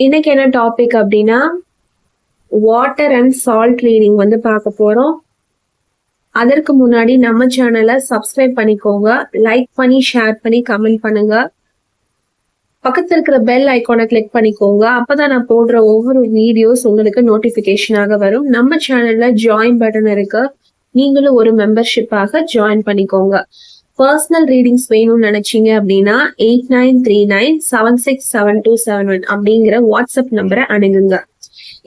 இன்னைக்கு என்ன டாபிக் அப்படின்னா வாட்டர் அண்ட் சால்ட் ரீடிங் வந்து பார்க்க போறோம். அதற்கு முன்னாடி நம்ம சேனலை சப்ஸ்கிரைப் பண்ணிக்கோங்க, லைக் பண்ணி ஷேர் பண்ணி கமெண்ட் பண்ணுங்க. பக்கத்துல இருக்கிற பெல் ஐக்கானை கிளிக் பண்ணிக்கோங்க. அப்பதான் நான் போடுற ஒவ்வொரு வீடியோஸ் உங்களுக்கு நோட்டிபிகேஷனாக வரும். நம்ம சேனல்ல ஜாயின் பட்டன் இருக்கு, நீங்களும் ஒரு மெம்பர்ஷிப்பாக ஜாயின் பண்ணிக்கோங்க. பர்சனல் ரீடிங்ஸ் வேணும்னு நினைச்சீங்க அப்படின்னா 8939767271 அப்படிங்கிற வாட்ஸ்அப் நம்பரை அணுகுங்க.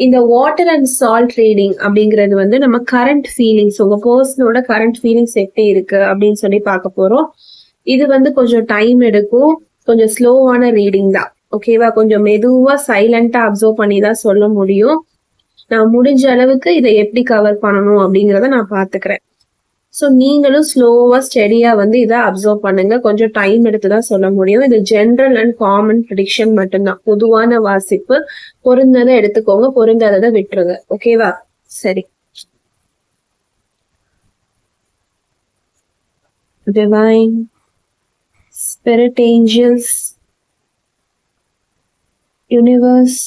இந்த வாட்டர் அண்ட் சால்ட் ரீடிங் அப்படிங்கிறது வந்து நம்ம கரண்ட் ஃபீலிங்ஸ், உங்க பர்சனோட கரண்ட் ஃபீலிங்ஸ் எப்படி இருக்கு அப்படின்னு சொல்லி பார்க்க போறோம். இது வந்து கொஞ்சம் டைம் எடுக்கும், கொஞ்சம் ஸ்லோவான ரீடிங் தான். ஓகேவா? கொஞ்சம் மெதுவா சைலண்டா அப்சர்வ் பண்ணி தான் சொல்ல முடியும். நான் முடிஞ்ச அளவுக்கு இதை எப்படி கவர் பண்ணணும் அப்படிங்கிறத நான் பாத்துக்கிறேன். ஸோ நீங்களும் ஸ்லோவா ஸ்டெடியா வந்து இதை அப்சர்வ் பண்ணுங்க. கொஞ்சம் டைம் எடுத்து தான் சொல்ல முடியும். இது ஜென்ரல் அண்ட் காமன் ப்ரெடிக்ஷன் மட்டும்தான், பொதுவான வாசிப்பு. பொருந்ததை எடுத்துக்கோங்க, பொருந்தாததை விட்டுருங்க. ஓகேவா? சரி. டிவைன் ஸ்பிரிட், ஏஞ்சல்ஸ், யூனிவர்ஸ்,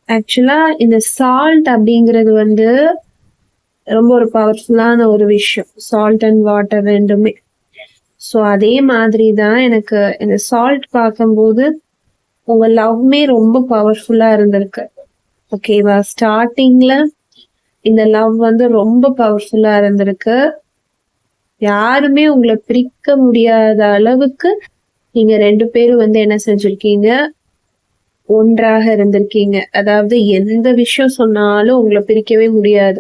ஆக்சுவலா இந்த சால்ட் அப்படிங்கிறது வந்து ரொம்ப ஒரு பவர்ஃபுல்லான ஒரு விஷயம். சால்ட் அண்ட் வாட்டர் ரெண்டுமே. ஸோ அதே மாதிரி தான் எனக்கு இந்த சால்ட் பார்க்கும்போது உங்க லவ்மே ரொம்ப பவர்ஃபுல்லா இருந்திருக்கு. ஓகேவா? ஸ்டார்டிங்ல இந்த லவ் வந்து ரொம்ப பவர்ஃபுல்லா இருந்திருக்கு. யாருமே உங்களை பிரிக்க முடியாத அளவுக்கு நீங்க ரெண்டு பேரும் வந்து என்ன செஞ்சிருக்கீங்க, ஒன்றாக இருந்திருக்கீங்க. அதாவது எந்த விஷயம் சொன்னாலும் உங்களை பிரிக்கவே முடியாது.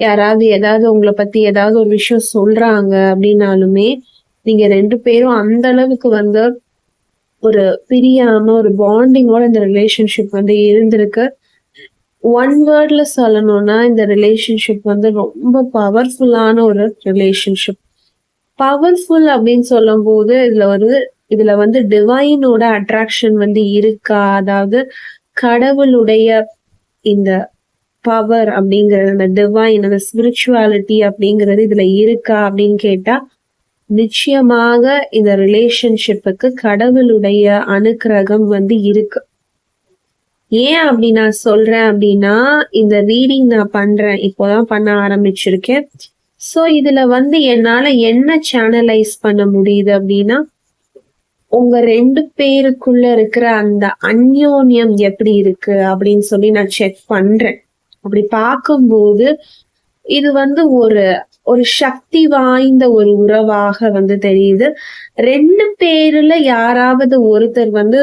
யாராவது ஏதாவது உங்களை பத்தி ஏதாவது ஒரு விஷயம் சொல்றாங்க அப்படின்னாலுமே நீங்க ரெண்டு பேரும் அந்த அளவுக்கு வந்து ஒரு பிரியாம ஒரு பாண்டிங்கோட இந்த ரிலேஷன்ஷிப் வந்து இருந்திருக்கு. ஒன் வேர்ட்ல சொல்லணும்னா இந்த ரிலேஷன்ஷிப் வந்து ரொம்ப பவர்ஃபுல்லான ஒரு ரிலேஷன்ஷிப். பவர்ஃபுல் அப்படின்னு சொல்லும் போது இதுல வந்து டிவைனோட அட்ராக்ஷன் வந்து இருக்கா, அதாவது கடவுளுடைய இந்த பவர் அப்படிங்கிறது, அந்த டிவைன், அந்த ஸ்பிரிச்சுவாலிட்டி அப்படிங்கிறது இதுல இருக்கா அப்படின்னு கேட்டா நிச்சயமாக இந்த ரிலேஷன்ஷிப்புக்கு கடவுளுடைய அனுக்கிரகம் வந்து இருக்கு. ஏன் அப்படி நான் சொல்றேன் அப்படின்னா, இந்த ரீடிங் நான் பண்றேன், இப்போதான் பண்ண ஆரம்பிச்சிருக்கேன். சோ இதுல வந்து என்னால என்ன சேனலைஸ் பண்ண முடியுது அப்படின்னா, உங்க ரெண்டு பேருக்குள்ள இருக்கிற அந்த அந்யோன்யம் எப்படி இருக்கு அப்படின்னு சொல்லி நான் செக் பண்றேன். அப்படி பார்க்கும்போது இது வந்து ஒரு ஒரு சக்தி வாய்ந்த ஒரு உறவாக வந்து தெரியுது. ரெண்டு பேர்ல யாராவது ஒருத்தர் வந்து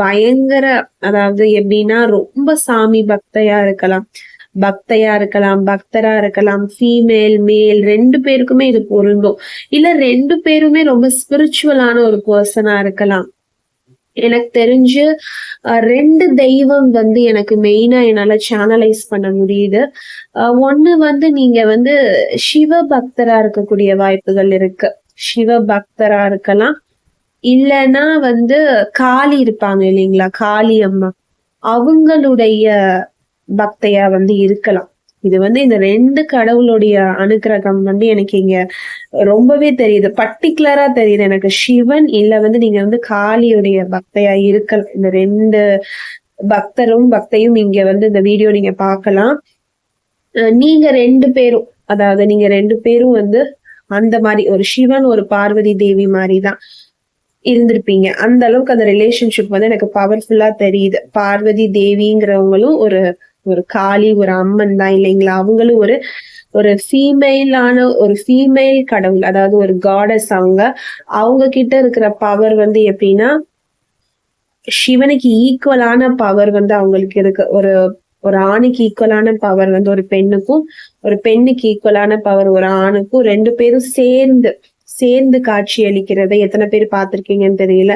பயங்கர, அதாவது எப்படின்னா ரொம்ப சாமி பக்தரா இருக்கலாம், ஃபீமேல் மேல் ரெண்டு பேருக்குமே இது பொருந்தும். இல்ல ரெண்டு பேருமே ரொம்ப ஸ்பிரிச்சுவலான ஒரு பர்சனா இருக்கலாம். எனக்கு தெரிஞ்சு ரெண்டு தெய்வம் வந்து எனக்கு மெயினா என்னால சேனலைஸ் பண்ண முடியுது. ஒண்ணு வந்து நீங்க வந்து சிவ பக்தரா இருக்கக்கூடிய வாய்ப்புகள் இருக்கு. சிவ பக்தரா இருக்கலாம். இல்லைன்னா வந்து காளி இருப்பாங்க இல்லைங்களா, காளி அம்மா, அவங்களுடைய பக்தையா வந்து இருக்கலாம். இது வந்து இந்த ரெண்டு கடவுளுடைய அனுக்கிரகம் வந்து எனக்கு இங்க ரொம்பவே தெரியுது, பர்டிகுலரா தெரியுது எனக்கு. சிவன் இல்ல வந்து நீங்க வந்து காளியுடைய பக்தையா இருக்கலாம். இந்த ரெண்டு பக்தையும் இங்க வந்து இந்த வீடியோ நீங்க பார்க்கலாம். நீங்க ரெண்டு பேரும், அதாவது நீங்க ரெண்டு பேரும் வந்து அந்த மாதிரி ஒரு சிவன் ஒரு பார்வதி தேவி மாதிரிதான் இருந்திருப்பீங்க. அந்த அளவுக்கு அந்த ரிலேஷன்ஷிப் வந்து எனக்கு பவர்ஃபுல்லா தெரியுது. பார்வதி தேவிங்கிறவங்களும் ஒரு ஒரு காளி, ஒரு அம்மன் தான் இல்லைங்களா? அவங்களும் ஒரு ஃபீமேல் கடவுள், அதாவது ஒரு காடஸ். அவங்க கிட்ட இருக்கிற பவர் வந்து எப்படின்னா, சிவனுக்கு ஈக்குவலான பவர் வந்து அவங்களுக்கு இருக்கு. ஒரு ஒரு ஆணுக்கு ஈக்குவலான பவர் வந்து ஒரு பெண்ணுக்கும், ஒரு பெண்ணுக்கு ஈக்குவலான பவர் ஒரு ஆணுக்கும். ரெண்டு பேரும் சேர்ந்து காட்சி அளிக்கிறதை எத்தனை பேர் பார்த்திருக்கீங்கன்னு தெரியல.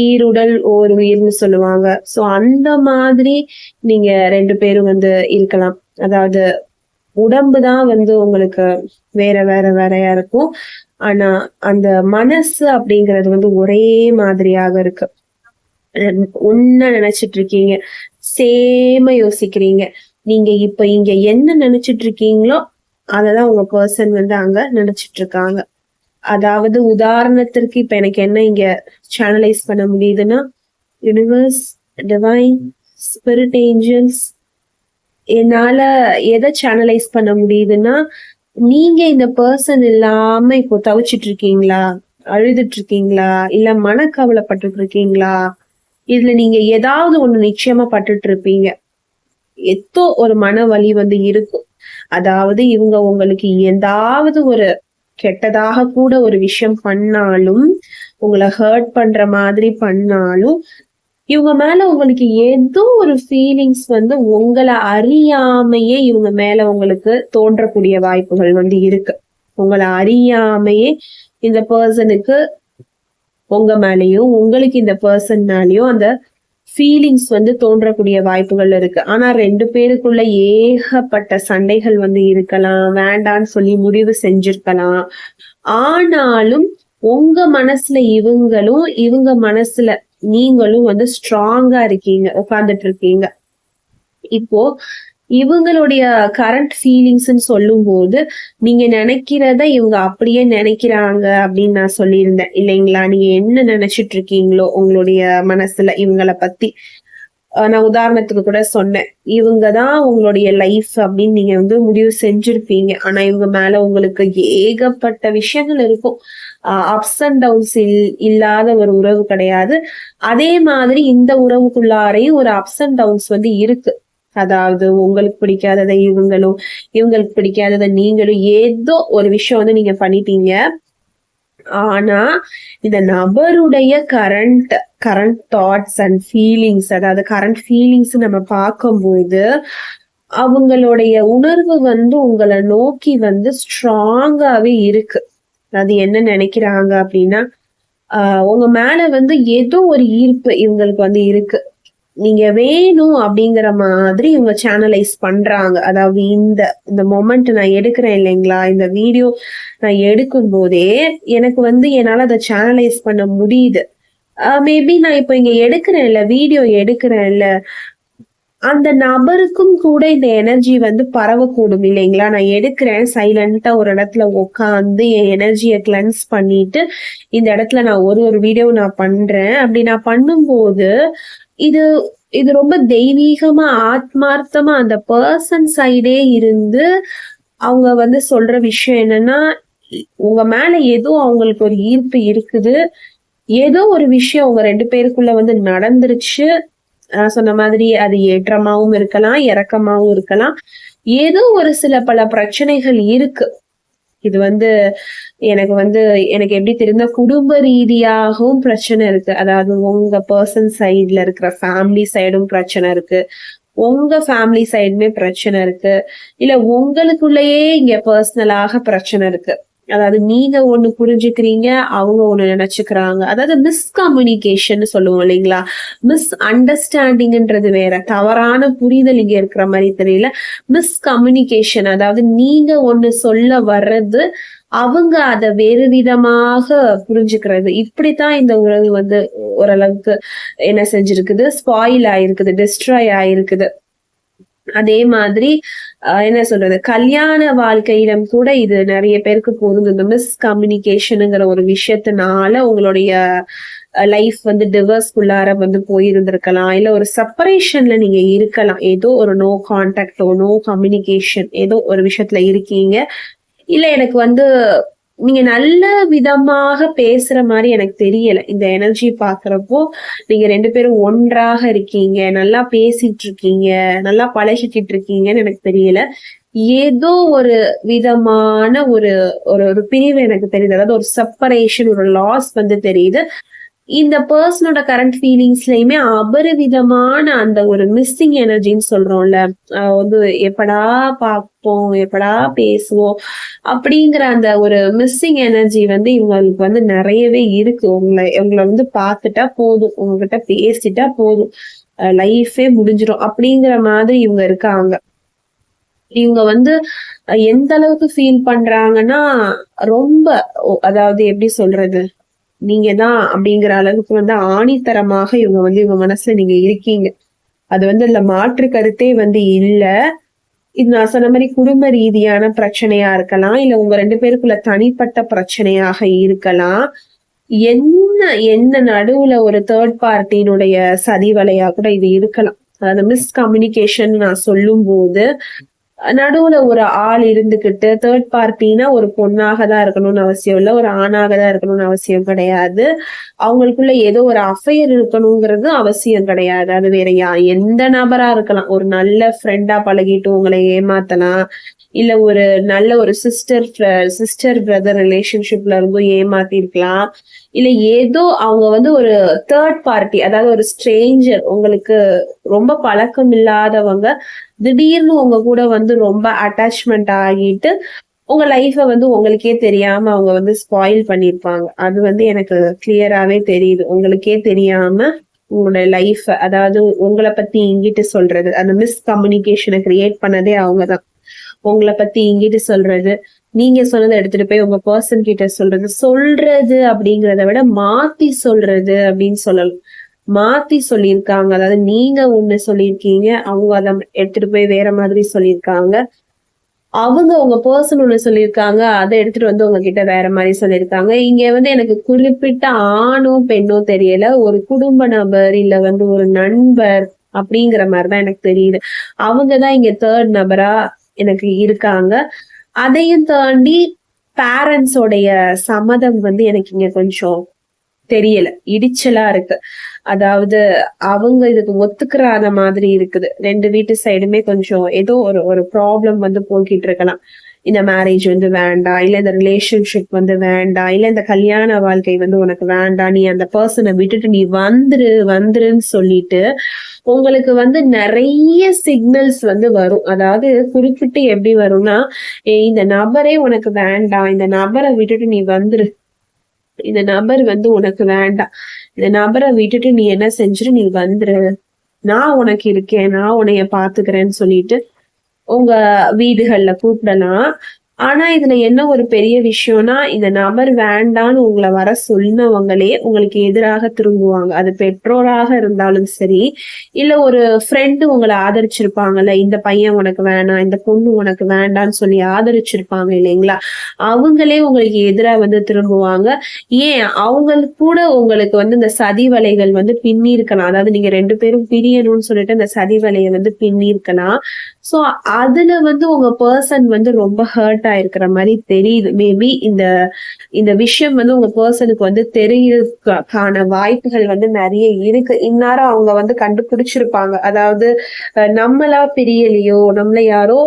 ஈருடல் ஓர் உயிர்னு சொல்லுவாங்க. சோ அந்த மாதிரி நீங்க ரெண்டு பேரும் வந்து இருக்கலாம். அதாவது உடம்பு தான் வந்து உங்களுக்கு வேறையா இருக்கும், ஆனா அந்த மனசு அப்படிங்கிறது வந்து ஒரே மாதிரியாக இருக்கு. ஒன்ன நினைச்சிட்டு இருக்கீங்க. சேமா யோசிக்கிறீங்க. நீங்க இப்ப இங்க என்ன நினைச்சிட்டு இருக்கீங்களோ அததான் உங்க பர்சன் வந்து அங்க நினைச்சிட்டு இருக்காங்க. அதாவது உதாரணத்திற்கு இப்ப எனக்கு என்ன இங்க சேனலைஸ் பண்ண முடியுதுன்னா, யுனிவர்ஸ், டிவைன், ஸ்பிரிட் ஏஞ்சல்ஸ், என்னால எதை சேனலைஸ் பண்ண முடியுதுன்னா, நீங்க இந்த பர்சன் இல்லாம இப்போ தவிச்சிட்டு இருக்கீங்களா, அழுதுட்டு இருக்கீங்களா, இல்ல மனக்கவலைப்பட்டுட்டு இருக்கீங்களா, இதுல நீங்க ஏதாவது ஒண்ணு நிச்சயமா பட்டுட்டு இருப்பீங்க. ஏதோ ஒரு மன வலி வந்து இருக்கும். அதாவது இவங்க உங்களுக்கு ஏதாவது ஒரு கெட்டதாக கூட ஒரு விஷயம் பண்ணாலும், உங்களை ஹர்ட் பண்ற மாதிரி பண்ணாலும், இவங்க மேல உங்களுக்கு ஏதோ ஒரு ஃபீலிங்ஸ் வந்து உங்களை அறியாமையே இவங்க மேல உங்களுக்கு தோன்றக்கூடிய வாய்ப்புகள் வந்து இருக்கு. உங்களை அறியாமையே இந்த பர்சனுக்கு உங்க மேலயும், உங்களுக்கு இந்த பர்சன் மேலயும் அந்த ஃபீலிங்ஸ் வந்து தோன்றக்கூடிய வாய்ப்புகள் இருக்கு. ஆனா 2 பேருக்குள்ள ஏகப்பட்ட சண்டைகள் வந்து இருக்கலாம், வேண்டான்னு சொல்லி முடிவு செஞ்சிருக்கலாம். ஆனாலும் உங்க மனசுல இவங்களும், இவங்க மனசுல நீங்களும் வந்து ஸ்ட்ராங்கா இருக்கீங்க, உட்கார்ந்துட்டு இருக்கீங்க. இப்போ இவங்களுடைய கரண்ட் ஃபீலிங்ஸ்ன்னு சொல்லும்போது, நீங்க நினைக்கிறத இவங்க அப்படியே நினைக்கிறாங்க அப்படின்னு நான் சொல்லியிருந்தேன் இல்லைங்களா? நீங்க என்ன நினைச்சிட்டு இருக்கீங்களோ உங்களுடைய மனசுல இவங்கள பத்தி. நான் உதாரணத்துக்கு கூட சொன்னேன். இவங்கதான் உங்களுடைய லைஃப் அப்படின்னு நீங்க வந்து முடிவு செஞ்சிருப்பீங்க. ஆனா இவங்க மேல உங்களுக்கு ஏகப்பட்ட விஷயங்கள் இருக்கும். அப்ஸ் அண்ட் டவுன்ஸ் இல்லாத ஒரு உறவு கிடையாது. அதே மாதிரி இந்த உறவுக்குள்ளாரையும் ஒரு அப்ஸ் அண்ட் டவுன்ஸ் வந்து இருக்கு. அதாவது உங்களுக்கு பிடிக்காததை இவங்களும், இவங்களுக்கு பிடிக்காததை நீங்களும் ஏதோ ஒரு விஷயம் வந்து நீங்க பண்ணிட்டீங்க. ஆனா இந்த நபருடைய கரண்ட் தாட்ஸ் அண்ட் ஃபீலிங்ஸ், அதாவது கரண்ட் ஃபீலிங்ஸ் நம்ம பார்க்கும்போது அவங்களுடைய உணர்வு வந்து உங்களை நோக்கி வந்து ஸ்ட்ராங்காவே இருக்கு. அது என்ன நினைக்கிறாங்க அப்படின்னா, உங்க மேல வந்து ஏதோ ஒரு ஈர்ப்பு இவங்களுக்கு வந்து இருக்கு. நீங்க வேணும் அப்படிங்கிற மாதிரி இவங்க சேனலைஸ் பண்றாங்க. அதாவது இந்த இந்த மொமெண்ட் நான் எடுக்கிறேன் இல்லைங்களா, இந்த வீடியோ நான் எடுக்கும் போதே எனக்கு வந்து என்னால அதை சேனலைஸ் பண்ண முடியுது. மேபி நான் இப்போ இங்க எடுக்கிறேன்ல, வீடியோ எடுக்கிறேன்ல, அந்த நபருக்கும் கூட இந்த எனர்ஜி வந்து பரவக்கூடும் இல்லைங்களா? நான் எடுக்கிறேன், சைலண்டா ஒரு இடத்துல உட்காந்து என் எனர்ஜியை கிளென்ஸ் பண்ணிட்டு இந்த இடத்துல நான் ஒரு வீடியோ நான் பண்றேன். அப்படி நான் பண்ணும்போது இது இது ரொம்ப தெய்வீகமா, ஆத்மார்த்தமா அந்த பர்சன் சைடே இருந்து அவங்க வந்து சொல்ற விஷயம் என்னன்னா, உங்க மேல ஏதோ அவங்களுக்கு ஒரு ஈர்ப்பு இருக்குது. ஏதோ ஒரு விஷயம் உங்க 2 பேருக்குள்ள வந்து நடந்துருச்சு. சொன்ன மாதிரி அது ஏற்றமாவும் இருக்கலாம், இறக்கமாவும் இருக்கலாம். ஏதோ ஒரு சில பல பிரச்சனைகள் இருக்கு. இது வந்து எனக்கு எப்படி தெரியும்னா, குடும்ப ரீதியாகவும் பிரச்சனை இருக்கு. அதாவது உங்க பர்சன் சைடுல இருக்கிற ஃபேமிலி சைடும் பிரச்சனை இருக்கு. உங்க ஃபேமிலி சைடுமே பிரச்சனை இருக்கு. இல்ல உங்களுக்குள்ளேயே இங்க பர்சனலாக பிரச்சனை இருக்கு. அதாவது நீங்க ஒண்ணு புரிஞ்சுக்கிறீங்க, அவங்க ஒண்ணு நினைச்சுக்கிறாங்க. அதாவது மிஸ்கம்யூனிகேஷன் சொல்லுவோம் இல்லைங்களா? மிஸ் அண்டர்ஸ்டாண்டிங்ன்றது வேற, தவறான புரிதல் இங்க இருக்கிற மாதிரி தெரியல. மிஸ்கம்யூனிகேஷன், அதாவது நீங்க ஒண்ணு சொல்ல வர்றது அவங்க அதை வேறு விதமாக புரிஞ்சுக்கிறது. இப்படித்தான் இந்த உறவு வந்து ஓரளவுக்கு என்ன செஞ்சிருக்குது, ஸ்பாயில் ஆயிருக்குது, டிஸ்ட்ராய் ஆயிருக்குது. அதே மாதிரி என்ன சொல்றது, கல்யாண வாழ்க்கையிடம் கூட இது நிறைய பேருக்கு பொருந்தும். இந்த மிஸ்கம்யூனிகேஷனுங்கிற ஒரு விஷயத்தினால உங்களுடைய லைஃப் வந்து டிவர்ஸ்குள்ளார வந்து போயிருந்திருக்கலாம். இல்ல ஒரு செப்பரேஷன்ல நீங்க இருக்கலாம். ஏதோ ஒரு நோ கான்டாக்டோ நோ கம்யூனிகேஷன் ஏதோ ஒரு விஷயத்துல இருக்கீங்க. இல்ல எனக்கு வந்து நீங்க நல்ல விதமாக பேசுற மாதிரி எனக்கு தெரியல. இந்த எனர்ஜி பாக்குறப்போ நீங்க 2 பேரும் ஒன்றாக இருக்கீங்க, நல்லா பேசிட்டு இருக்கீங்க, நல்லா பழகிக்கிட்டு இருக்கீங்கன்னு எனக்கு தெரியல. ஏதோ ஒரு விதமான ஒரு ஒரு பிரிவு எனக்கு தெரியுது. அதாவது ஒரு செப்பரேஷன், ஒரு லாஸ் வந்து தெரியுது. இந்த பர்சனோட கரண்ட் ஃபீலிங்ஸ்லயுமே அபரிவிதமான அந்த ஒரு மிஸ்ஸிங் எனர்ஜின்னு சொல்றோம்ல, வந்து எப்படா பார்ப்போம், எப்படா பேசுவோம் அப்படிங்கிற அந்த ஒரு மிஸ்ஸிங் எனர்ஜி வந்து இவங்களுக்கு வந்து நிறையவே இருக்கு. உங்களை வந்து பார்த்துட்டா போதும், உங்ககிட்ட பேசிட்டா போதும், லைஃபே முடிஞ்சிடும் அப்படிங்கிற மாதிரி இவங்க இருக்காங்க. இவங்க வந்து எந்த அளவுக்கு ஃபீல் பண்றாங்கன்னா, ரொம்ப அதாவது எப்படி சொல்றது, நீங்க தான் அப்படிங்கிற அளவுக்கு வந்து ஆணித்தரமாக இவங்க வந்து இவங்க மனசுல நீங்க இருக்கீங்க. அது வந்து அதுல மாற்று கருத்தே வந்து இல்ல. இது நான் சொன்ன மாதிரி குடும்ப ரீதியான பிரச்சனையா இருக்கலாம், இல்ல உங்க 2 பேருக்குள்ள தனிப்பட்ட பிரச்சனையாக இருக்கலாம். என்ன என்ன நடுவுல ஒரு தேர்ட் பார்ட்டியினுடைய சதிவலையா கூட இது இருக்கலாம். அதாவது மிஸ்கம்யூனிகேஷன் நான் சொல்லும்போது, நடுவுல ஒரு ஆள் இருந்துகிட்டு தேர்ட் பார்ட்டினா ஒரு பொண்ணாக தான் இருக்கணும்னு அவசியம் இல்ல. ஒரு ஆணாக தான் இருக்கணும்னு அவசியம் கிடையாது. அவங்களுக்குள்ள ஏதோ ஒரு அஃபையர் இருக்கணுங்கிறது அவசியம் கிடையாது. அது வேற எந்த நபரா இருக்கலாம். ஒரு நல்ல ஃப்ரெண்டா பழகிட்டு உங்களை ஏமாத்தலாம். இல்ல ஒரு நல்ல ஒரு சிஸ்டர் பிரதர் ரிலேஷன்ஷிப்ல இருந்தும் ஏமாத்தி இருக்கலாம். இல்ல ஏதோ அவங்க வந்து ஒரு தேர்ட் பார்ட்டி, அதாவது ஒரு ஸ்ட்ரேஞ்சர், உங்களுக்கு ரொம்ப பழக்கம் இல்லாதவங்க திடீர்னு உங்க கூட வந்து ரொம்ப அட்டாச்மெண்ட் ஆகிட்டு உங்க லைஃப வந்து உங்களுக்கே தெரியாம அவங்க வந்து ஸ்பாயில் பண்ணிருப்பாங்க. அது வந்து எனக்கு கிளியராவே தெரியுது. உங்களுக்கே தெரியாம உங்களோட லைஃப், அதாவது உங்களை பத்தி இங்கிட்டு சொல்றது, அந்த மிஸ்கம்யூனிகேஷனை கிரியேட் பண்ணதே அவங்கதான். உங்களை பத்தி இங்கிட்டு சொல்றது, நீங்க சொன்னதை எடுத்துட்டு போய் உங்க பர்சன் கிட்ட சொல்றது அப்படிங்கிறத விட மாத்தி சொல்றது அப்படின்னு சொல்லலாம். மாத்தி சொல்லியிருக்காங்க. அதாவது நீங்க ஒண்ணு சொல்லியிருக்கீங்க, அவங்க அதை எடுத்துட்டு போய் வேற மாதிரி சொல்லியிருக்காங்க. அவங்க உங்க பர்சன் ஒண்ணு சொல்லியிருக்காங்க, அதை எடுத்துட்டு வந்து உங்ககிட்ட வேற மாதிரி சொல்லியிருக்காங்க. இங்க வந்து எனக்கு குறிப்பிட்ட ஆணோ பெண்ணோ தெரியல, ஒரு குடும்ப நபர் இல்ல வந்து ஒரு நண்பர் அப்படிங்கிற மாதிரிதான் எனக்கு தெரியுது. அவங்கதான் இங்க தேர்ட் நபரா எனக்கு இருக்காங்க. அதையும் தாண்டி பேரண்ட்ஸோடைய சம்மதம் வந்து எனக்கு இங்க கொஞ்சம் தெரியல, இடிச்சலா இருக்கு. அதாவது அவங்க இதுக்கு ஒத்துக்கிறாத மாதிரி இருக்குது. 2 வீட்டு சைடுமே கொஞ்சம் ஏதோ ஒரு ப்ராப்ளம் வந்து போய்கிட்டு இருக்கலாம். இந்த மேரேஜ் வந்து வேண்டாம், இல்ல இந்த ரிலேஷன்ஷிப் வந்து வேண்டாம், இல்ல இந்த கல்யாண வாழ்க்கை வந்து உனக்கு வேண்டாம், நீ அந்த பர்சனை விட்டுட்டு நீ வந்துருன்னு சொல்லிட்டு உங்களுக்கு வந்து நிறைய சிக்னல்ஸ் வந்து வரும். அதாவது குறிப்பிட்டு எப்படி வரும்னா, இந்த நபரே உனக்கு வேண்டாம், இந்த நபரை விட்டுட்டு நீ வந்துரு, இந்த நபர் வந்து உனக்கு வேண்டாம், இந்த நபரை விட்டுட்டு நீ என்ன செஞ்சிரு, நீ வந்துரு, நான் உனக்கு இருக்கேன், நான் உன்னைய பாத்துக்கிறேன்னு சொல்லிட்டு உங்க வீடுகள்ல கூப்பிடலாம். ஆனா இதுல என்ன ஒரு பெரிய விஷயம்னா, இந்த நபர் வேண்டான்னு உங்களை வர சொன்னவங்களே உங்களுக்கு எதிராக திரும்புவாங்க. அது பெற்றோராக இருந்தாலும் சரி, இல்ல ஒரு ஃப்ரெண்டு உங்களை ஆதரிச்சிருப்பாங்கல்ல, இந்த பையன் உனக்கு வேணாம், இந்த பொண்ணு உனக்கு வேண்டான்னு சொல்லி ஆதரிச்சிருப்பாங்க இல்லைங்களா, அவங்களே உங்களுக்கு எதிராக வந்து திரும்புவாங்க. ஏன் அவங்களுக்கு கூட உங்களுக்கு வந்து இந்த சதி வலைகள் வந்து பின்னி இருக்கலாம். அதாவது நீங்க 2 பேரும் பிரியணும்னு சொல்லிட்டு இந்த சதி வலையை வந்து பின்னி இருக்கலாம். சோ அதுல வந்து உங்க பர்சன் வந்து ரொம்ப ஹர்ட் ஆயிருக்கிற மாதிரி தெரியுது. மேபி இந்த இந்த விஷயம் வந்து உங்க பர்சனுக்கு வந்து தெரியறதுக்கான வாய்ப்புகள் வந்து நிறைய இருக்கு. இந்நேரம் அவங்க வந்து கண்டுபிடிச்சிருப்பாங்க. அதாவது நம்மளா பிரியலையோ, நம்மள யாரோ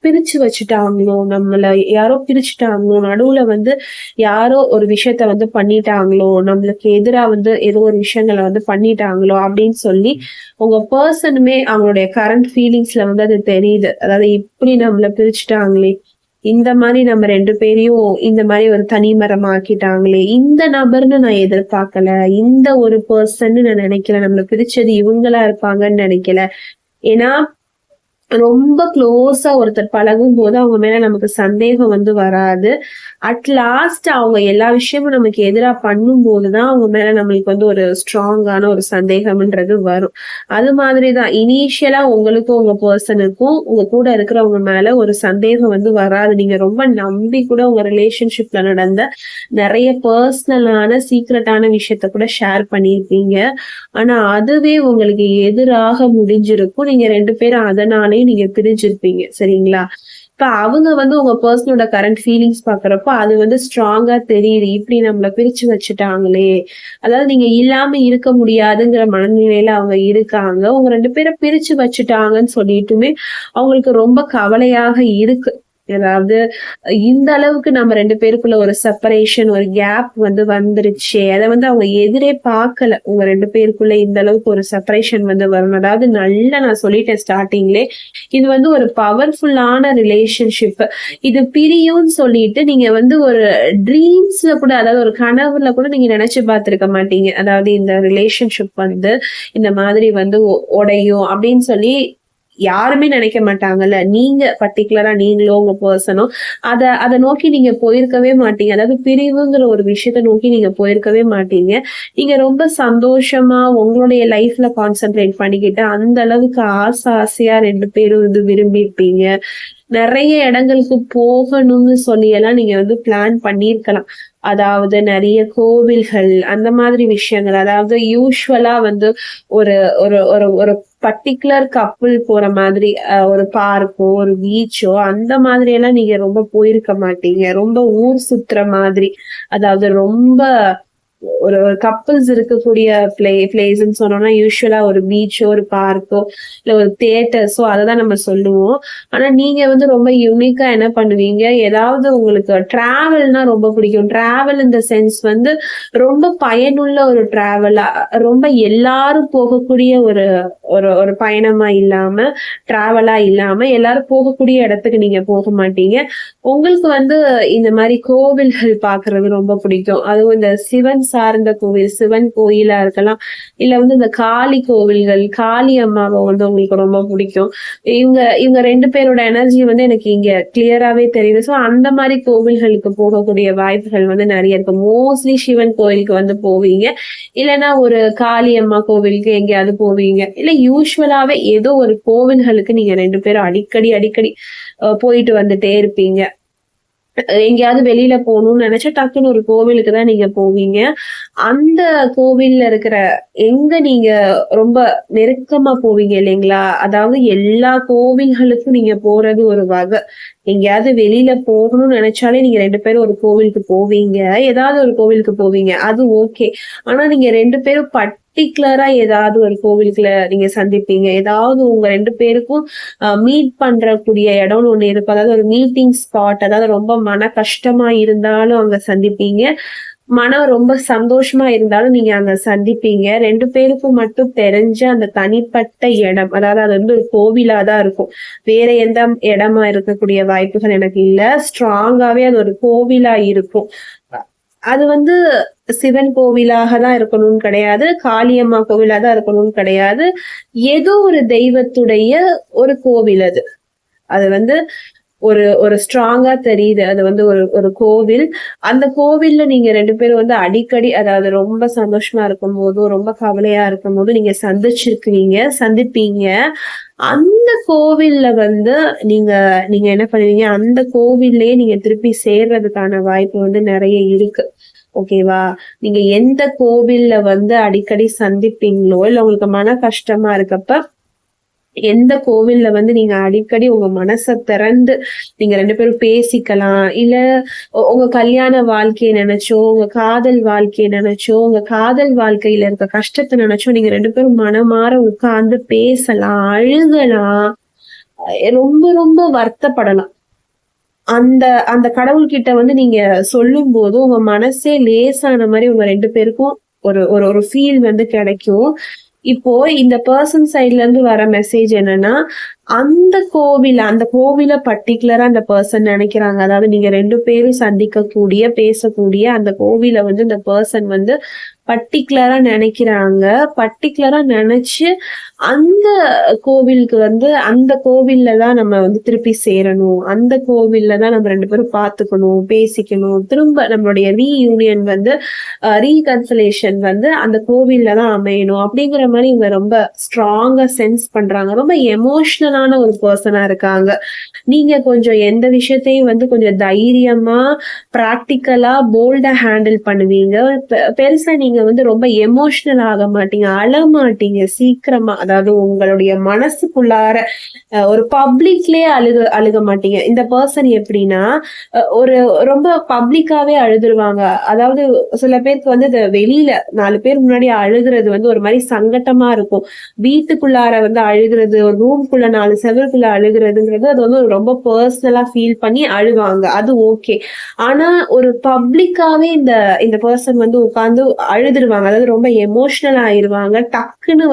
பிரிச்சு வச்சுட்டாங்களோ, நம்மள யாரோ பிரிச்சுட்டாங்களோ, நடுவுல வந்து யாரோ ஒரு விஷயத்த வந்து பண்ணிட்டாங்களோ, நம்மளுக்கு எதிரா வந்து ஏதோ ஒரு விஷயங்களை வந்து பண்ணிட்டாங்களோ அப்படின்னு சொல்லி உங்க பர்சனுமே அவங்களுடைய கரண்ட் ஃபீலிங்ஸ்ல வந்து அது தெரியுது. அதாவது இப்படி நம்மள பிரிச்சுட்டாங்களே, இந்த மாதிரி நம்ம 2 பேரையும் இந்த மாதிரி ஒரு தனிமரம் ஆக்கிட்டாங்களே, இந்த நபர்னு நான் எதிர்பார்க்கல, இந்த ஒரு பர்சன் நான் நினைக்கல, நம்மள பிரிச்சது இவங்களா இருப்பாங்கன்னு நினைக்கல. ஏன்னா ரொம்ப க்ளோஸா ஒருத்தர் பழகும் போது அவங்க மேல நமக்கு சந்தேகம் வந்து வராது. அட் லாஸ்ட் அவங்க எல்லா விஷயமும் நமக்கு எதிரா பண்ணும் போதுதான் அவங்க மேல நம்மளுக்கு வந்து ஒரு ஸ்ட்ராங்கான ஒரு சந்தேகம்ன்றது வரும். அது மாதிரிதான் இனிஷியலா உங்களுக்கும் உங்க பர்சனுக்கும் உங்க கூட இருக்கிறவங்க மேல ஒரு சந்தேகம் வந்து வராது. நீங்க ரொம்ப நம்பி கூட உங்க ரிலேஷன்ஷிப்ல நடந்த நிறைய பர்சனலான சீக்ரெட்டான விஷயத்த கூட ஷேர் பண்ணியிருப்பீங்க. ஆனா அதுவே உங்களுக்கு எதிராக முடிஞ்சிருக்கும். நீங்க 2 பேரும் அதனாலே நீங்க பிரிஞ்சிருப்பீங்க. சரிங்களா? இப்ப அவங்க வந்து உங்க பர்சனோட கரண்ட் ஃபீலிங்ஸ் பாக்குறப்போ அது வந்து ஸ்ட்ராங்கா தெரியுது. இப்படி நம்மள பிரிச்சு வச்சுட்டாங்களே, அதாவது நீங்க இல்லாம இருக்க முடியாதுங்கிற மனநிலையில அவங்க இருக்காங்க. உங்க 2 பேரை பிரிச்சு வச்சுட்டாங்கன்னு சொல்லிட்டுமே அவங்களுக்கு ரொம்ப கவலையாக இருக்கு. அதாவது இந்த அளவுக்கு நம்ம 2 பேருக்குள்ள ஒரு செப்பரேஷன், ஒரு கேப் வந்து வந்துருச்சே, அதை வந்து அவங்க எதிரே பார்க்கல. உங்க 2 பேருக்குள்ள இந்த அளவுக்கு ஒரு செப்பரேஷன் வந்து வரும். அதாவது நல்லா நான் சொல்லிட்டேன் ஸ்டார்டிங்லே, இது வந்து ஒரு பவர்ஃபுல்லான ரிலேஷன்ஷிப். இது பிரியும்னு சொல்லிட்டு நீங்க வந்து ஒரு ட்ரீம்ஸ்ல கூட, அதாவது ஒரு கனவுல கூட நீங்க நினைச்சு பார்த்திருக்க மாட்டீங்க. அதாவது இந்த ரிலேஷன்ஷிப் வந்து இந்த மாதிரி வந்து உடையும் அப்படின்னு சொல்லி யாருமே நினைக்க மாட்டாங்கல்ல. நீங்க பர்ட்டிகுலரா நீங்களோ உங்க பர்சனோ அத நோக்கி நீங்க போயிருக்கவே மாட்டீங்க. அதாவது பிரிவுங்கிற ஒரு விஷயத்த நோக்கி நீங்க போயிருக்கவே மாட்டீங்க. நீங்க ரொம்ப சந்தோஷமா உங்களுடைய லைஃப்ல கான்சென்ட்ரேட் பண்ணிக்கிட்டு அந்த அளவுக்கு ஆசையா 2 பேரும் விரும்பியிருப்பீங்க. நெறைய இடங்களுக்கு போகணும்னு சொல்லியெல்லாம் நீங்க பிளான் பண்ணியிருக்கலாம். அதாவது நெறைய கோவில்கள் அந்த மாதிரி விஷயங்கள். அதாவது யூசுவலா ஒரு ஒரு ஒரு ஒரு பர்ட்டிகுலர் கப்புள் போற மாதிரி ஒரு பார்க்கோ, ஒரு பீச்சோ அந்த மாதிரி எல்லாம் நீங்க ரொம்ப போயிருக்க மாட்டீங்க. ரொம்ப ஊர் சுத்துற மாதிரி. அதாவது ரொம்ப ஒரு ஒரு கப்புள்ஸ் இருக்கக்கூடிய பிளேஸ்ன்னு சொன்னோம்னா யூசுவலா ஒரு பீச்சோ, ஒரு பார்க்கோ, இல்ல ஒரு தியேட்டர்ஸோ அததான் நம்ம சொல்லுவோம். ஆனா நீங்க ரொம்ப யூனிக்கா என்ன பண்ணுவீங்க, ஏதாவது உங்களுக்கு டிராவல்னா ரொம்ப பிடிக்கும். டிராவல் இன் த சென்ஸ் ரொம்ப பயனுள்ள ஒரு டிராவலா, ரொம்ப எல்லாரும் போகக்கூடிய ஒரு ஒரு ஒரு பயணமா இல்லாம, டிராவலா இல்லாம எல்லாரும் போகக்கூடிய இடத்துக்கு நீங்க போக மாட்டீங்க. உங்களுக்கு இந்த மாதிரி கோவில்கள் பாக்குறது ரொம்ப பிடிக்கும். அதுவும் இந்த சிவன் சார்ந்த கோவில், சிவன் கோயிலா இருக்கலாம். இல்ல இந்த காளி கோவில்கள், காளி அம்மாவை உங்களுக்கு ரொம்ப பிடிக்கும். இவங்க இவங்க 2 பேரோட எனர்ஜி எனக்கு இங்க கிளியராவே தெரியுது. சோ அந்த மாதிரி கோவில்களுக்கு போகக்கூடிய வாய்ப்புகள் நிறைய இருக்கு. மோஸ்ட்லி சிவன் கோயிலுக்கு போவீங்க. இல்லைன்னா ஒரு காளி அம்மா கோவிலுக்கு எங்கேயாவது போவீங்க. இல்ல யூஸ்வலாவே ஏதோ ஒரு கோவில்களுக்கு நீங்க 2 பேரும் அடிக்கடி அடிக்கடி போயிட்டு வந்துட்டே இருப்பீங்க. எங்கேயாவது வெளியில போகணும்னு நினைச்சா டக்குன்னு ஒரு கோவிலுக்கு தான் நீங்க போவீங்க. அந்த கோவில்ல இருக்கிற எங்க நீங்க ரொம்ப நெருக்கமா போவீங்க இல்லைங்களா? அதாவது எல்லா கோவில்களுக்கும் நீங்க போறது ஒரு வகை. எங்கேயாவது வெளியில போகணும்னு நினைச்சாலே நீங்க 2 பேரும் ஒரு கோவிலுக்கு போவீங்க. ஏதாவது ஒரு கோவிலுக்கு போவீங்க. அது ஓகே. ஆனா நீங்க 2 பேரும் பர்ட்டிகுலரா ஏதாவது ஒரு கோவிலுக்குள்ள நீங்க சந்திப்பீங்க. ஏதாவது உங்க 2 பேருக்கும் மீட் பண்றக்கூடிய இடம்னு ஒண்ணு இருக்கும். அதாவது ஒரு மீட்டிங் ஸ்பாட். அதாவது ரொம்ப மன கஷ்டமா இருந்தாலும் அங்க சந்திப்பீங்க. மனம் ரொம்ப சந்தோஷமா இருந்தாலும் நீங்க அங்க சந்திப்பீங்க. 2 பேருக்கும் மட்டும் தெரிஞ்ச அந்த தனிப்பட்ட இடம். அதாவது அது ஒரு கோவிலா தான் இருக்கும். வேற எந்த இடமா இருக்கக்கூடிய வாய்ப்புகள் எனக்கு இல்ல. ஸ்ட்ராங்காவே அது ஒரு கோவிலா இருக்கும். அது சிவன் கோவிலாக தான் இருக்கணும்னு கிடையாது. காளியம்மா கோவிலா தான் இருக்கணும்னு கிடையாது. ஏதோ ஒரு தெய்வத்துடைய ஒரு கோவில் அது. அது ஒரு ஒரு ஸ்ட்ராங்கா தெரியுது. அது ஒரு ஒரு கோவில். அந்த கோவில்ல நீங்க 2 பேரும் அடிக்கடி, அதாவது ரொம்ப சந்தோஷமா இருக்கும் போதும், ரொம்ப கவலையா இருக்கும் போதும் நீங்க சந்திப்பீங்க. அந்த கோவில்ல நீங்க நீங்க என்ன பண்ணுவீங்க, அந்த கோவில்லயே நீங்க திருப்பி சேர்றதுக்கான வாய்ப்பு நிறைய இருக்கு. ஓகேவா? நீங்க எந்த கோவில்ல அடிக்கடி சந்திப்பீங்களோ, இல்ல உங்களுக்கு மன கஷ்டமா இருக்கப்ப எந்த கோவில்ல நீங்க அடிக்கடி உங்க மனச திறந்து நீங்க 2 பேரும் பேசிக்கலாம். இல்ல உங்க கல்யாண வாழ்க்கைய நினைச்சோ, உங்க காதல் வாழ்க்கைய நினைச்சோ, உங்க காதல் வாழ்க்கையில இருக்க கஷ்டத்த நினைச்சோ நீங்க 2 பேரும் மனமாற உட்கார்ந்து பேசலாம், அழுகலாம், ரொம்ப ரொம்ப வருத்தப்படலாம். அந்த அந்த கடவுள்கிட்ட நீங்க சொல்லும்போது உங்க மனசே லேசான மாதிரி உங்க 2 பேருக்கும் ஒரு ஒரு ஒரு ஃபீல் கிடைக்கும். இப்போ இந்த பெர்சன் சைட்ல இருந்து வர மெசேஜ் என்னன்னா, அந்த கோவில பர்ட்டிகுலரா அந்த பெர்சன் நினைக்கிறாங்க. அதாவது நீங்க 2 பேரும் சந்திக்கக்கூடிய, பேசக்கூடிய அந்த கோவில இந்த பெர்சன் பர்ட்டிகுலரா நினைக்கிறாங்க. பர்ட்டிகுலரா நினைச்சு அந்த கோவிலுக்கு அந்த கோவில்ல தான் நம்ம திருப்பி சேரணும். அந்த கோவில்ல தான் நம்ம 2 பேரும் பார்த்துக்கணும், பேசிக்கணும். திரும்ப நம்மளுடைய ரீயூனியன் ரீகன்சலேஷன் அந்த கோவில்ல தான் அமையணும். அப்படிங்கிற மாதிரி இவங்க ரொம்ப ஸ்ட்ராங்கா சென்ஸ் பண்றாங்க. ரொம்ப எமோஷனலான ஒரு பர்சனா இருக்காங்க. நீங்க கொஞ்சம் எந்த விஷயத்தையும் கொஞ்சம் தைரியமா, பிராக்டிக்கலா, போல்டா ஹேண்டில் பண்ணுவீங்க. பெருசா நீங்க ரொம்ப எமோஷனல் ஆக மாட்டீங்க, அழ மாட்டீங்க சீக்கிரமா. அதாவது உங்களுடைய மனசுக்குள்ளார ஒரு பப்ளிக்லயே அழுக மாட்டீங்க. இந்த பர்சன் எப்படின்னா ஒரு ரொம்ப பப்ளிக்காவே அழுதுருவாங்க. அதாவது சில பேருக்கு இது வெளியில 4 பேர் முன்னாடி அழுகுறது ஒரு மாதிரி சங்கட்டமா இருக்கும். வீட்டுக்குள்ளார அழுகுறது, ஒரு ரூம்குள்ள 4 செவருக்குள்ள அழுகுறதுங்கிறது அது ரொம்ப பர்சனலா ஃபீல் பண்ணி அழுவாங்க. அது ஓகே. ஆனா ஒரு பப்ளிக்காவே இந்த இந்த பர்சன் உட்கார்ந்து அழுதுருவாங்க. அதாவது ரொம்ப எமோஷனல் ஆயிருவாங்க. டக்குன்னு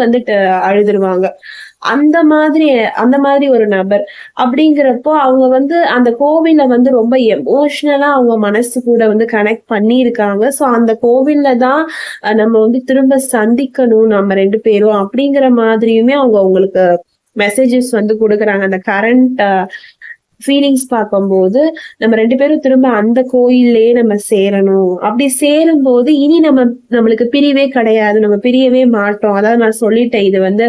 அழுதுருவாங்க. அந்த மாதிரி ஒரு நபர். அப்படிங்கிறப்போ அவங்க அந்த கோவில ரொம்ப எமோஷனலா அவங்க மனசு கூட கனெக்ட் பண்ணியிருக்காங்க. சோ அந்த கோவில்ல தான் நம்ம திரும்ப சந்திக்கணும் நம்ம 2 பேரும் அப்படிங்கிற மாதிரியுமே அவங்க உங்களுக்கு மெசேஜஸ் வந்து கொடுக்குறாங்க. அந்த கரண்ட் ஃபீலிங்ஸ் பார்க்கும்போது நம்ம 2 பேரும் திரும்ப அந்த கோயில்லயே நம்ம சேரணும். அப்படி சேரும்போது இனி நம்மளுக்கு பிரிவே கிடையாது. நம்ம பிரியவே மாட்டோம். அதாவது நான் சொல்லிட்டேன், இது வந்து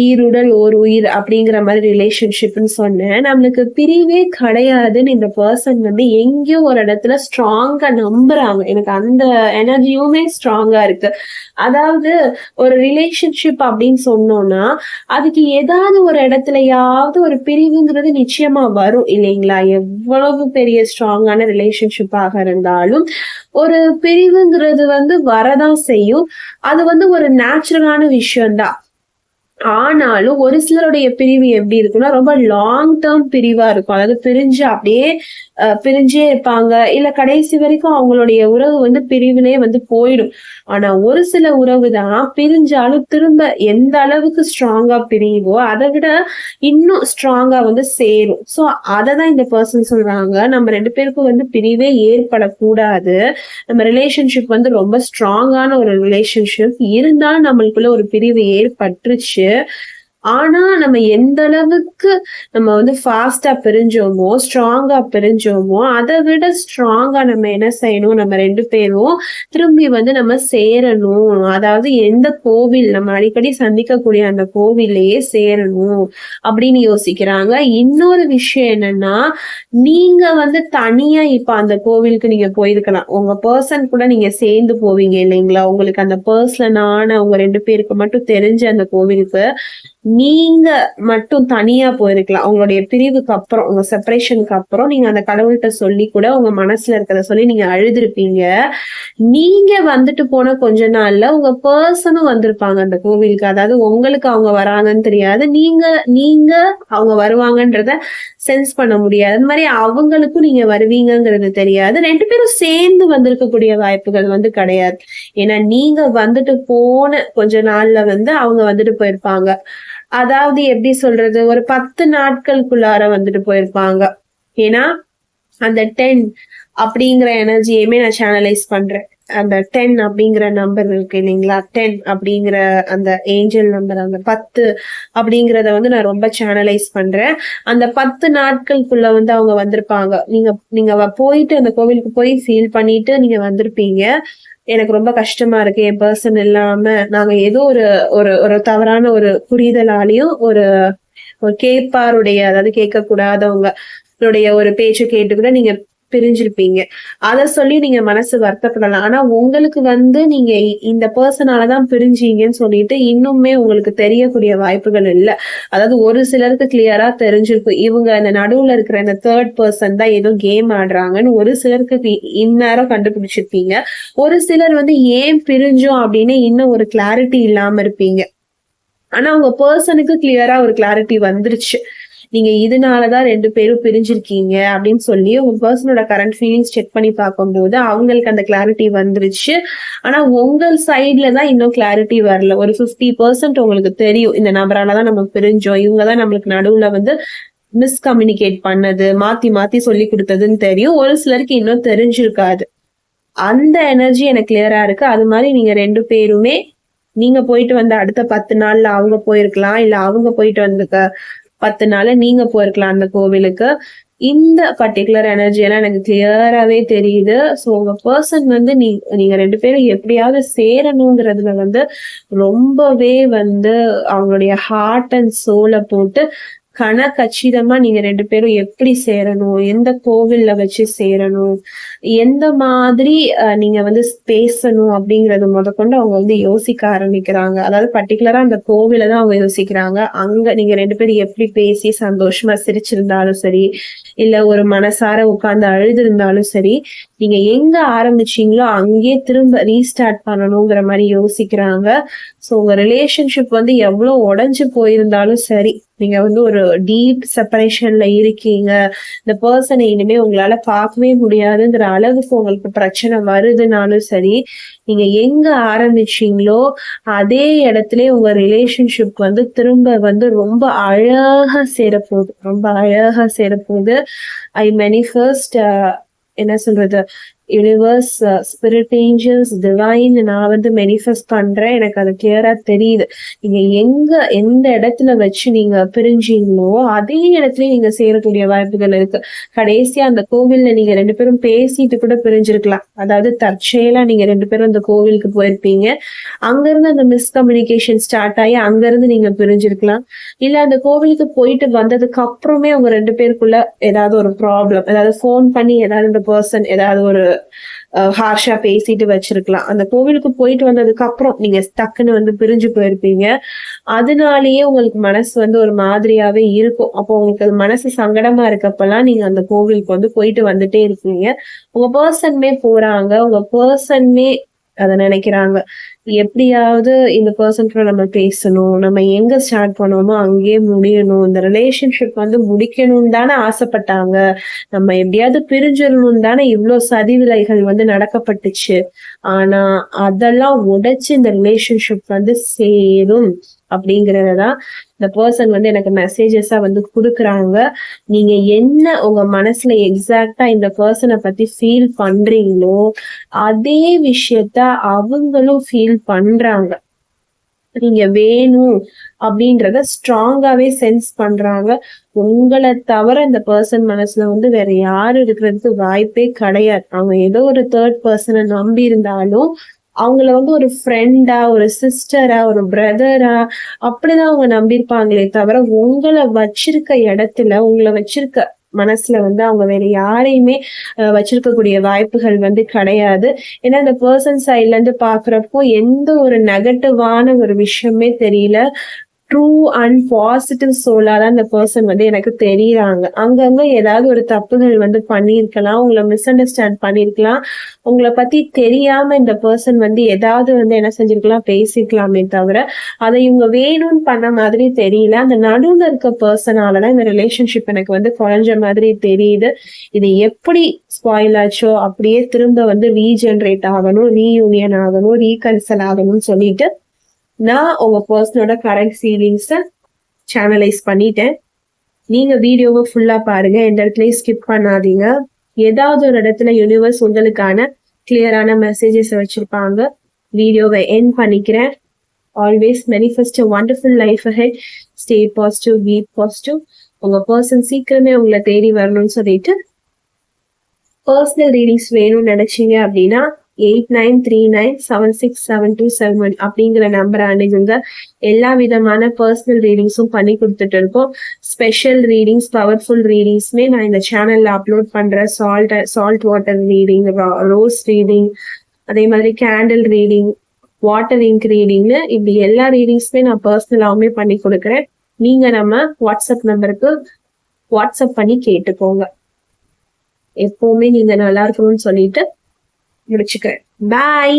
ஈருடல் ஓர் உயிர் அப்படிங்கிற மாதிரி ரிலேஷன்ஷிப்னு சொன்னேன். நம்மளுக்கு பிரிவே கிடையாதுன்னு இந்த பர்சன் வந்து எங்கேயோ ஒரு இடத்துல ஸ்ட்ராங்கா நம்புறாங்க. எனக்கு அந்த எனர்ஜியுமே ஸ்ட்ராங்கா இருக்கு. அதாவது ஒரு ரிலேஷன்ஷிப் அப்படின்னு சொன்னோம்னா அதுக்கு ஏதாவது ஒரு இடத்துலயாவது ஒரு பிரிவுங்கிறது நிச்சயமா வரும் இல்லைங்களா? எவ்வளவு பெரிய ஸ்ட்ராங்கான ரிலேஷன்ஷிப்பாக இருந்தாலும் ஒரு பிரிவுங்கிறது வந்து வரதான் செய்யும். அது வந்து ஒரு நேச்சுரலான விஷயம்தான். ஆனாலும் ஒரு சிலருடைய பிரிவு எப்படி இருக்குன்னா ரொம்ப லாங் டேர்ம் பிரிவா இருக்கும். அதாவது பிரிஞ்சு அப்படியே பிரிஞ்சே இருப்பாங்க. இல்ல கடைசி வரைக்கும் அவங்களுடைய உறவு வந்து பிரிவிலே வந்து போயிடும். ஆனா ஒரு சில உறவு தான் பிரிஞ்சாலும் திரும்ப எந்த அளவுக்கு ஸ்ட்ராங்கா பிரியுதோ அதை விட இன்னும் ஸ்ட்ராங்கா வந்து சேரும். சோ அததான் இந்த பர்சன் சொல்றாங்க. நம்ம 2 பேருக்கும் வந்து பிரிவே ஏற்படக்கூடாது. நம்ம ரிலேஷன்ஷிப் வந்து ரொம்ப ஸ்ட்ராங்கான ஒரு ரிலேஷன்ஷிப் இருந்தாலும் நம்மளுக்குள்ள ஒரு பிரிவு ஏற்பட்டுருச்சு. ஆனா நம்ம எந்த அளவுக்கு நம்ம வந்து ஃபாஸ்டா பிரிஞ்சோமோ ஸ்ட்ராங்கா பிரிஞ்சோமோ அதை விட ஸ்ட்ராங்கா நம்ம என்ன செய்யணும், நம்ம 2 பேரும் திரும்பி வந்து நம்ம சேரணும். அதாவது எந்த கோவில் நம்ம அடிக்கடி சந்திக்கக்கூடிய அந்த கோவிலையே சேரணும் அப்படின்னு யோசிக்கிறாங்க. இன்னொரு விஷயம் என்னன்னா, நீங்க வந்து தனியா இப்ப அந்த கோவிலுக்கு நீங்க போயிருக்கலாம். உங்க பர்சன் கூட நீங்க சேர்ந்து போவீங்க இல்லைங்களா? உங்களுக்கு அந்த பர்சனான உங்க 2 பேருக்கு மட்டும் தெரிஞ்ச அந்த கோவிலுக்கு நீங்க மட்டும் தனியா போயிருக்கலாம். உங்களுடைய பிரிவுக்கு அப்புறம், உங்க செப்பரேஷனுக்கு அப்புறம் நீங்க அந்த கடவுள்கிட்ட சொல்லி கூட உங்க மனசுல இருக்கிறத சொல்லி நீங்க அழுதுருப்பீங்க. நீங்க வந்துட்டு போன கொஞ்ச நாள்ல உங்க பர்சனும் வந்திருப்பாங்க அந்த கோவிலுக்கு. அதாவது உங்களுக்கு அவங்க வராங்கன்னு தெரியாது. நீங்க அவங்க வருவாங்கன்றத சென்ஸ் பண்ண முடியாது. அந்த மாதிரி அவங்களுக்கும் நீங்க வருவீங்கங்கிறது தெரியாது. 2 பேரும் சேர்ந்து வந்திருக்கக்கூடிய வாய்ப்புகள் வந்து கிடையாது. ஏன்னா நீங்க வந்துட்டு போன கொஞ்ச நாள்ல வந்து அவங்க வந்துட்டு போயிருப்பாங்க. அதாவது எப்படி சொல்றது, ஒரு 10 நாட்களுக்குள்ளார வந்துட்டு போயிருப்பாங்க. ஏன்னா அந்த 10 அப்படிங்கிற எனர்ஜியுமே நான் சேனலைஸ் பண்றேன். அந்த 10 அப்படிங்கிற நம்பர் இருக்கு இல்லைங்களா? 10 அப்படிங்கிற அந்த ஏஞ்சல் நம்பர், அந்த 10 அப்படிங்கிறத வந்து நான் ரொம்ப சேனலைஸ் பண்றேன். அந்த 10 நாட்களுக்குள்ள வந்து அவங்க வந்திருப்பாங்க. நீங்க போயிட்டு அந்த கோவிலுக்கு போய் ஃபீல் பண்ணிட்டு நீங்க வந்திருப்பீங்க. எனக்கு ரொம்ப கஷ்டமா இருக்கு, என் பர்சன் இல்லாம நாங்க ஏதோ ஒரு ஒரு ஒரு தவறான ஒரு புரிதலாலையும் ஒரு கேட்பாருடைய, அதாவது கேட்கக்கூடாதவங்களுடைய ஒரு பேச்சு கேட்டு கூட நீங்க பிரிஞ்சிருப்பீங்க. அத சொல்லி நீங்க மனசு வருத்தப்படலாம். ஆனா உங்களுக்கு வந்து நீங்க இந்த பர்சனாலதான் பிரிஞ்சீங்கன்னு சொல்லிட்டு இன்னுமே உங்களுக்கு தெரியக்கூடிய வாய்ப்புகள் இல்ல. அதாவது ஒரு சிலருக்கு கிளியரா தெரிஞ்சிருக்கும், இவங்க அந்த நடுவுல இருக்கிற இந்த தேர்ட் பர்சன் தான் ஏதோ கேம் ஆடுறாங்கன்னு ஒரு சிலருக்கு இந்நேரம் கண்டுபிடிச்சிருப்பீங்க. ஒரு சிலர் வந்து ஏன் பிரிஞ்சோம் அப்படின்னு இன்னும் ஒரு கிளாரிட்டி இல்லாம இருப்பீங்க. ஆனா உங்க பர்சனுக்கு கிளியரா ஒரு கிளாரிட்டி வந்துருச்சு. நீங்க இதனாலதான் 2 பேரும் பிரிஞ்சிருக்கீங்க அப்படின்னு சொல்லி உங்க பர்சனோட கரண்ட் ஃபீலிங்ஸ் செக் பண்ணி பார்க்கும்போது அவங்களுக்கு அந்த கிளாரிட்டி வந்துருச்சு. ஆனா உங்க சைட்ல தான் இன்னும் கிளாரிட்டி வரல. ஒரு 50% உங்களுக்கு தெரியும், இந்த நபராலதான் நம்ம பிரிஞ்சோம், இவங்கதான் நம்மளுக்கு நடுவுல வந்து மிஸ்கம்யூனிகேட் பண்ணது, மாத்தி மாத்தி சொல்லி கொடுத்ததுன்னு தெரியும். ஒரு சிலருக்கு இன்னும் தெரிஞ்சிருக்காது. அந்த எனர்ஜி எனக்கு கிளியரா இருக்கு. அது மாதிரி நீங்க 2 பேருமே நீங்க போயிட்டு வந்த அடுத்த 10 நாள்ல அவங்க போயிருக்கலாம். இல்ல அவங்க போயிட்டு வந்த 10 நாள்ல நீங்க போயிருக்கலாம் அந்த கோவிலுக்கு. இந்த பர்டிகுலர் எனர்ஜி எல்லாம் எனக்கு கிளியராவே தெரியுது. சோ உங்க பர்சன் வந்து நீங்க 2 பேரும் எப்படியாவது சேரணுங்கிறதுல வந்து ரொம்பவே வந்து அவங்களுடைய ஹார்ட் அண்ட் சோலை போட்டு கச்சிதமா நீங்க 2 பேரும் எப்படி சேரணும், எந்த கோவில்ல வச்சு சேரணும், எந்த மாதிரி நீங்க வந்து பேசணும் அப்படிங்கறது முதற்கொண்டு அவங்க வந்து யோசிக்க ஆரம்பிக்கிறாங்க. அதாவது பர்டிகுலரா அந்த கோவில தான் அவங்க யோசிக்கிறாங்க. அங்க நீங்க 2 பேரும் எப்படி பேசி சந்தோஷமா சிரிச்சிருந்தாலும் சரி, இல்ல ஒரு மனசார உட்கார்ந்து அழுது இருந்தாலும் சரி, நீங்க எங்க ஆரம்பிச்சீங்களோ அங்கேயே திரும்ப ரீஸ்டார்ட் பண்ணணுங்கிற மாதிரி யோசிக்கிறாங்க. சோ உங்க ரிலேஷன்ஷிப் வந்து எவ்வளவு உடைஞ்சு போயிருந்தாலும் சரி, நீங்க வந்து ஒரு டீப் செப்பரேஷன்ல இருக்கீங்க, இந்த பர்சனை இனிமே உங்களால பார்க்கவே முடியாதுங்கிற அளவுக்கு உங்களுக்கு பிரச்சனை வருதுனாலும் சரி, நீங்க எங்க ஆரம்பிச்சீங்களோ அதே இடத்துல உங்க ரிலேஷன்ஷிப் வந்து திரும்ப வந்து ரொம்ப அழகா சேரப்போகுது. ரொம்ப அழகா சேரப்போகுது. ஐ மேனிஃபெஸ்ட் என்ன சொல்றது, யூனிவர்ஸ், ஸ்பிரிட் ஏஞ்சல்ஸ், டிவைன் நான் வந்து மேனிஃபெஸ்ட் பண்றேன். எனக்கு அது கிளியரா தெரியுது. நீங்க எந்த இடத்துல வச்சு நீங்க பிரிஞ்சீங்களோ அதே இடத்துல நீங்க சேரக்கூடிய வாய்ப்புகள் இருக்கு. கடைசியா அந்த கோவில்ல நீங்க 2 பேரும் பேசிட்டு கூட பிரிஞ்சிருக்கலாம். அதாவது தற்செயலா நீங்க 2 பேரும் அந்த கோவிலுக்கு போயிருப்பீங்க. அங்கிருந்து அந்த மிஸ்கம்யூனிகேஷன் ஸ்டார்ட் ஆகி அங்கிருந்து நீங்க பிரிஞ்சிருக்கலாம். இல்ல அந்த கோவிலுக்கு போயிட்டு வந்ததுக்கு அப்புறமே உங்க 2 பேருக்குள்ள ஏதாவது ஒரு ப்ராப்ளம், ஏதாவது ஃபோன் பண்ணி ஏதாவது இந்த பர்சன் ஏதாவது ஒரு ஹார்ஷா பேசிட்டு வச்சிருக்கலாம். அந்த கோவிலுக்கு போயிட்டு வந்ததுக்கு அப்புறம் நீங்க டக்குன்னு வந்து பிரிஞ்சு போயிருப்பீங்க. அதனாலேயே உங்களுக்கு மனசு வந்து ஒரு மாதிரியாவே இருக்கும். அப்போ உங்களுக்கு அது மனசு சங்கடமா இருக்கப்பெல்லாம் நீங்க அந்த கோவிலுக்கு வந்து போயிட்டு வந்துட்டே இருக்கீங்க. உங்க பர்சனுமே போறாங்க. உங்க பர்சனுமே அத நினைக்கிறாங்க. எப்படியாவது இந்த பர்சன் கூட நம்ம பேசணும். நம்ம எங்க ஸ்டார்ட் பண்ணோமோ அங்கேயே முடியணும். இந்த ரிலேஷன்ஷிப் வந்து முடிக்கணும்னு தானே ஆசைப்பட்டாங்க. நம்ம எப்படியாவது பிரிஞ்சிடணும்னு தானே இவ்ளோ சதிவிலைகள் வந்து நடக்கப்பட்டுச்சு. ஆனா அதெல்லாம் உடைச்சு இந்த ரிலேஷன்ஷிப் வந்து சேரும் அப்படிங்கறதான் இந்த பர்சன் வந்து எனக்கு மெசேஜஸா வந்து குடுக்குறாங்க. நீங்க என்ன உங்க மனசுல எக்ஸாக்ட்டா இந்த பர்சனை பத்தி ஃபீல் பண்றீங்களோ அதே விஷயத்த அவங்களும் ஃபீல் பண்றாங்க. நீங்க வேணும் அப்படின்றத ஸ்ட்ராங்காவே சென்ஸ் பண்றாங்க. உங்கள தவிர இந்த பர்சன் மனசுல வந்து வேற யாரும் இருக்கிறதுக்கு வாய்ப்பே கிடையாது. அவங்க ஏதோ ஒரு தேர்ட் பர்சனை நம்பி இருந்தாலும் அவங்கள வந்து ஒரு ஃப்ரெண்டா, ஒரு சிஸ்டரா, ஒரு பிரதரா அப்படிதான் அவங்க நம்பியிருப்பாங்களே தவிர உங்கள வச்சிருக்க இடத்துல உங்கள வச்சிருக்க மனசுல வந்து அவங்க வேற யாரையுமே வச்சிருக்கக்கூடிய வாய்ப்புகள் வந்து கிடையாது. ஏன்னா இந்த பர்சன் சைட்ல இருந்து பாக்குறப்போ எந்த ஒரு நெகட்டிவான ஒரு விஷயமே தெரியல. ட்ரூ அண்ட் பாசிட்டிவ் சோலா தான் இந்த பர்சன் வந்து எனக்கு தெரியுறாங்க. அங்கங்க ஏதாவது ஒரு தப்புகள் வந்து பண்ணியிருக்கலாம். உங்களை மிஸ் அண்டர்ஸ்டாண்ட் பண்ணியிருக்கலாம். உங்களை பத்தி தெரியாம இந்த பர்சன் வந்து ஏதாவது வந்து என்ன செஞ்சிருக்கலாம், பேசிக்கலாமே தவிர அதை இவங்க வேணும்னு பண்ண மாதிரி தெரியல. அந்த நடுவுல இருக்க பர்சனாலதான் இந்த ரிலேஷன்ஷிப் எனக்கு வந்து குறைஞ்ச மாதிரி தெரியுது. இது எப்படி ஸ்பாயில் ஆச்சோ அப்படியே திரும்ப வந்து ரீஜெனரேட் ஆகணும், ரீயூனியன் ஆகணும், ரீகன்சல் ஆகணும்னு சொல்லிட்டு நான் உங்க பர்சனோட கரெக்ட் ஃபீலிங்ஸை சேனலைஸ் பண்ணிட்டேன். நீங்க வீடியோவை ஃபுல்லா பாருங்க. எந்த இடத்துலயும் ஸ்கிப் பண்ணாதீங்க. ஏதாவது ஒரு இடத்துல யூனிவர்ஸ் உங்களுக்கான கிளியரான மெசேஜஸ் வச்சிருப்பாங்க. வீடியோவை எண்ட் பண்ணிக்கிறேன். Always manifest a wonderful life ahead. Stay positive, be positive. உங்க பர்சன் சீக்கிரமே உங்களை தேடி வரணும்னு சொல்லிட்டு பர்சனல் ரீடிங்ஸ் வேணும்னு நினைச்சீங்க அப்படின்னா 8939767271 அப்படிங்கிற நம்பரை அணுகுங்க. எல்லா விதமான பர்சனல் ரீடிங்ஸும் பண்ணி கொடுத்துட்டு இருக்கோம். ஸ்பெஷல் ரீடிங்ஸ், பவர்ஃபுல் ரீடிங்ஸ்மே நான் இந்த சேனல்ல அப்லோட் பண்றேன். Salt water reading, rose reading, அதே மாதிரி கேண்டில் ரீடிங், வாட்டர் இங்க் ரீடிங்னு இப்படி எல்லா ரீடிங்ஸுமே நான் பர்சனலாவுமே பண்ணி கொடுக்குறேன். நீங்க நம்ம வாட்ஸ்அப் நம்பருக்கு வாட்ஸ்அப் பண்ணி கேட்டுக்கோங்க. எப்பவுமே நீங்க நல்லா இருக்கணும்னு சொல்லிட்டு முடிச்சுக்கிறேன். பாய்.